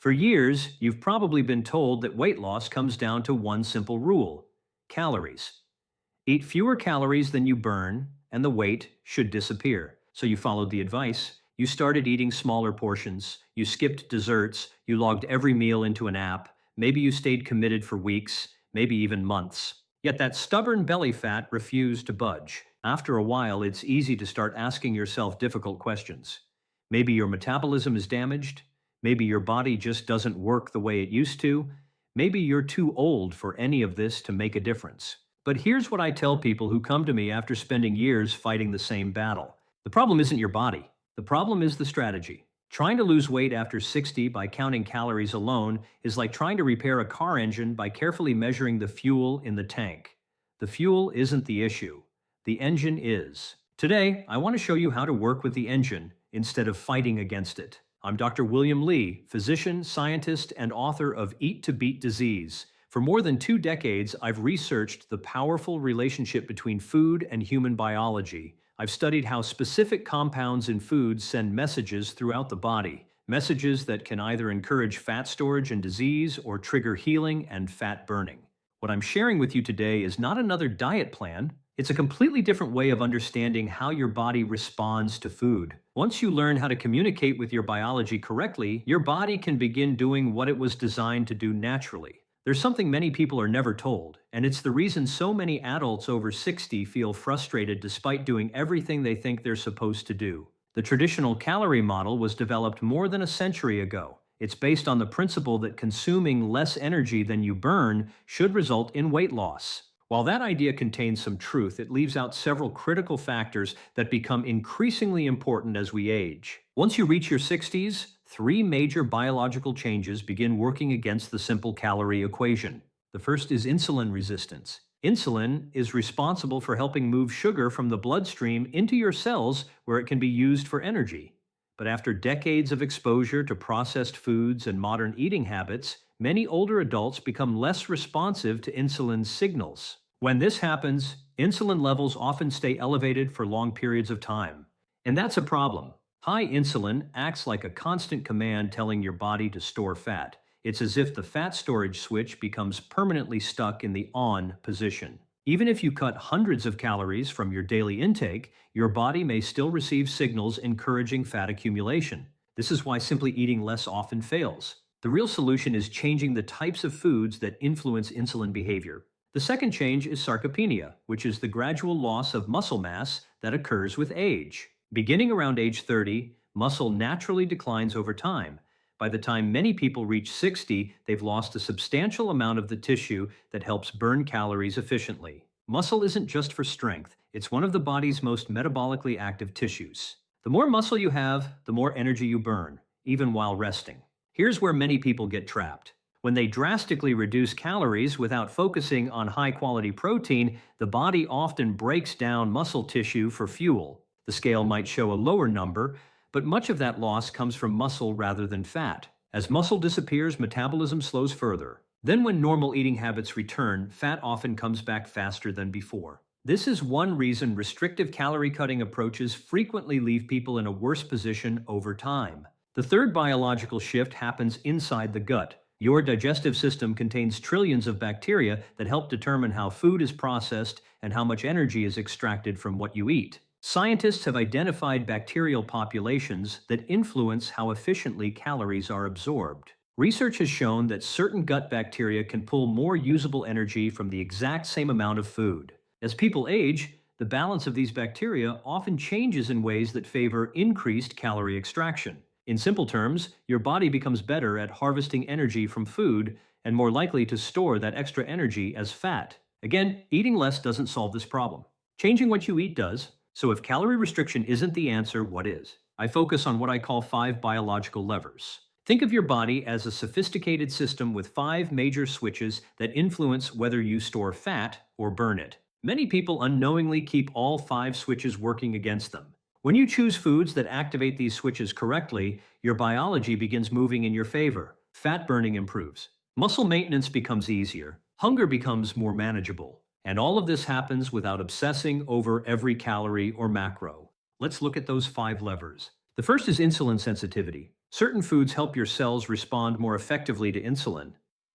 For years, you've probably been told that weight loss comes down to one simple rule: calories. Eat fewer calories than you burn, and the weight should disappear. So you followed the advice. You started eating smaller portions, you skipped desserts, you logged every meal into an app. Maybe you stayed committed for weeks, maybe even months. Yet that stubborn belly fat refused to budge. After a while, it's easy to start asking yourself difficult questions. Maybe your metabolism is damaged. Maybe your body just doesn't work the way it used to. Maybe you're too old for any of this to make a difference. But here's what I tell people who come to me after spending years fighting the same battle. The problem isn't your body. The problem is the strategy. Trying to lose weight after 60 by counting calories alone is like trying to repair a car engine by carefully measuring the fuel in the tank. The fuel isn't the issue. The engine is. Today, I want to show you how to work with the engine instead of fighting against it. I'm Dr. William Lee, physician, scientist, and author of Eat to Beat Disease. For more than 2 decades, I've researched the powerful relationship between food and human biology. I've studied how specific compounds in foods send messages throughout the body, messages that can either encourage fat storage and disease or trigger healing and fat burning. What I'm sharing with you today is not another diet plan. It's a completely different way of understanding how your body responds to food. Once you learn how to communicate with your biology correctly, your body can begin doing what it was designed to do naturally. There's something many people are never told, and it's the reason so many adults over 60 feel frustrated despite doing everything they think they're supposed to do. The traditional calorie model was developed more than a century ago. It's based on the principle that consuming less energy than you burn should result in weight loss. While that idea contains some truth, it leaves out several critical factors that become increasingly important as we age. Once you reach your 60s, 3 major biological changes begin working against the simple calorie equation. The first is insulin resistance. Insulin is responsible for helping move sugar from the bloodstream into your cells where it can be used for energy. But after decades of exposure to processed foods and modern eating habits, many older adults become less responsive to insulin's signals. When this happens, insulin levels often stay elevated for long periods of time. And that's a problem. High insulin acts like a constant command telling your body to store fat. It's as if the fat storage switch becomes permanently stuck in the on position. Even if you cut hundreds of calories from your daily intake, your body may still receive signals encouraging fat accumulation. This is why simply eating less often fails. The real solution is changing the types of foods that influence insulin behavior. The second change is sarcopenia, which is the gradual loss of muscle mass that occurs with age. Beginning around age 30, muscle naturally declines over time. By the time many people reach 60, they've lost a substantial amount of the tissue that helps burn calories efficiently. Muscle isn't just for strength, it's one of the body's most metabolically active tissues. The more muscle you have, the more energy you burn, even while resting. Here's where many people get trapped. When they drastically reduce calories without focusing on high-quality protein, the body often breaks down muscle tissue for fuel. The scale might show a lower number, but much of that loss comes from muscle rather than fat. As muscle disappears, metabolism slows further. Then when normal eating habits return, fat often comes back faster than before. This is one reason restrictive calorie-cutting approaches frequently leave people in a worse position over time. The third biological shift happens inside the gut. Your digestive system contains trillions of bacteria that help determine how food is processed and how much energy is extracted from what you eat. Scientists have identified bacterial populations that influence how efficiently calories are absorbed. Research has shown that certain gut bacteria can pull more usable energy from the exact same amount of food. As people age, the balance of these bacteria often changes in ways that favor increased calorie extraction. In simple terms, your body becomes better at harvesting energy from food and more likely to store that extra energy as fat. Again, eating less doesn't solve this problem. Changing what you eat does. So if calorie restriction isn't the answer, what is? I focus on what I call 5 biological levers. Think of your body as a sophisticated system with 5 major switches that influence whether you store fat or burn it. Many people unknowingly keep all 5 switches working against them. When you choose foods that activate these switches correctly, your biology begins moving in your favor. Fat burning improves. Muscle maintenance becomes easier. Hunger becomes more manageable. And all of this happens without obsessing over every calorie or macro. Let's look at those 5 levers. The first is insulin sensitivity. Certain foods help your cells respond more effectively to insulin.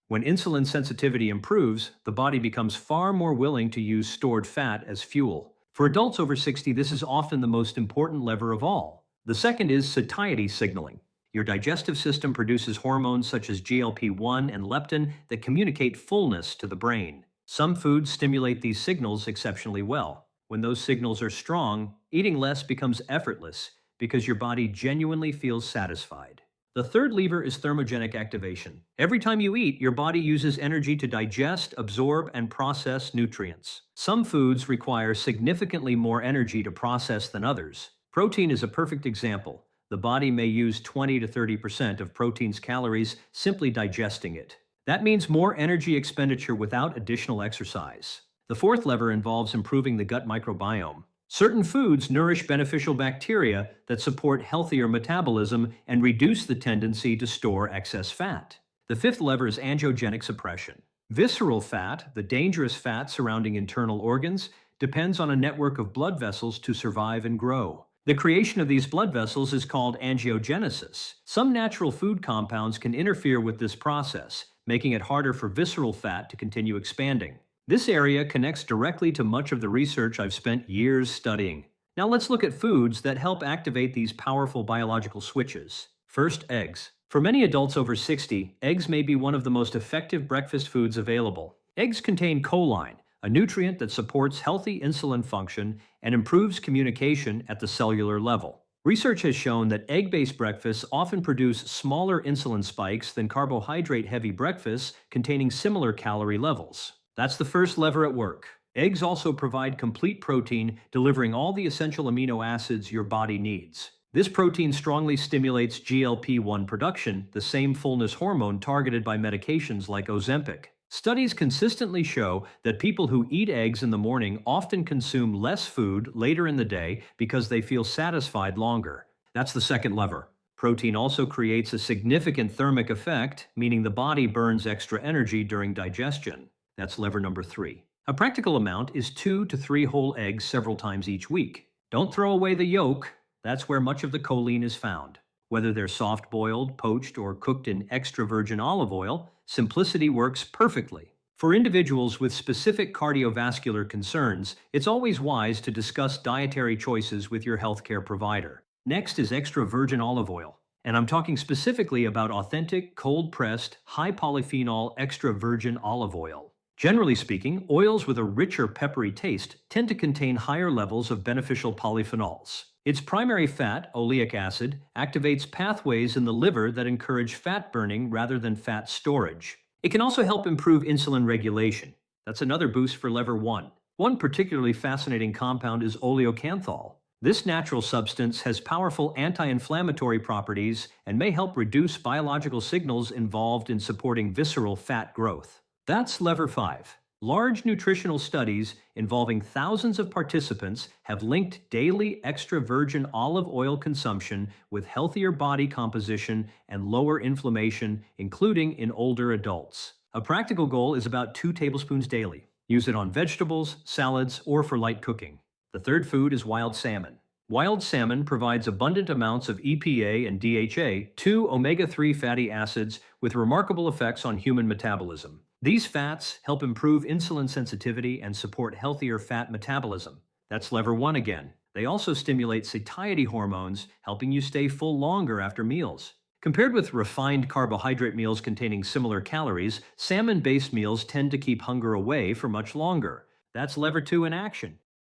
When insulin sensitivity improves, the body becomes far more willing to use stored fat as fuel. For adults over 60, this is often the most important lever of all. The second is satiety signaling. Your digestive system produces hormones such as GLP-1 and leptin that communicate fullness to the brain. Some foods stimulate these signals exceptionally well. When those signals are strong, eating less becomes effortless because your body genuinely feels satisfied. The third lever is thermogenic activation. Every time you eat, your body uses energy to digest, absorb, and process nutrients. Some foods require significantly more energy to process than others. Protein is a perfect example. The body may use 20 to 30% of protein's calories simply digesting it. That means more energy expenditure without additional exercise. The fourth lever involves improving the gut microbiome. Certain foods nourish beneficial bacteria that support healthier metabolism and reduce the tendency to store excess fat. The fifth lever is angiogenic suppression. Visceral fat, the dangerous fat surrounding internal organs, depends on a network of blood vessels to survive and grow. The creation of these blood vessels is called angiogenesis. Some natural food compounds can interfere with this process, making it harder for visceral fat to continue expanding. This area connects directly to much of the research I've spent years studying. Now let's look at foods that help activate these powerful biological switches. First, eggs. For many adults over 60, eggs may be one of the most effective breakfast foods available. Eggs contain choline, a nutrient that supports healthy insulin function and improves communication at the cellular level. Research has shown that egg-based breakfasts often produce smaller insulin spikes than carbohydrate-heavy breakfasts containing similar calorie levels. That's the first lever at work. Eggs also provide complete protein, delivering all the essential amino acids your body needs. This protein strongly stimulates GLP-1 production, the same fullness hormone targeted by medications like Ozempic. Studies consistently show that people who eat eggs in the morning often consume less food later in the day because they feel satisfied longer. That's the second lever. Protein also creates a significant thermic effect, meaning the body burns extra energy during digestion. That's lever number 3. A practical amount is 2 to 3 whole eggs several times each week. Don't throw away the yolk. That's where much of the choline is found. Whether they're soft-boiled, poached, or cooked in extra virgin olive oil, simplicity works perfectly. For individuals with specific cardiovascular concerns, it's always wise to discuss dietary choices with your healthcare provider. Next is extra virgin olive oil. And I'm talking specifically about authentic, cold-pressed, high polyphenol extra virgin olive oil. Generally speaking, oils with a richer peppery taste tend to contain higher levels of beneficial polyphenols. Its primary fat, oleic acid, activates pathways in the liver that encourage fat burning rather than fat storage. It can also help improve insulin regulation. That's another boost for lever 1. One particularly fascinating compound is oleocanthal. This natural substance has powerful anti-inflammatory properties and may help reduce biological signals involved in supporting visceral fat growth. That's lever 5. Large nutritional studies involving thousands of participants have linked daily extra virgin olive oil consumption with healthier body composition and lower inflammation, including in older adults. A practical goal is about 2 tablespoons daily. Use it on vegetables, salads, or for light cooking. The third food is wild salmon. Wild salmon provides abundant amounts of EPA and DHA, 2 omega-3 fatty acids with remarkable effects on human metabolism. These fats help improve insulin sensitivity and support healthier fat metabolism. That's lever 1 again. They also stimulate satiety hormones, helping you stay full longer after meals. Compared with refined carbohydrate meals containing similar calories, salmon-based meals tend to keep hunger away for much longer. That's lever 2 in action.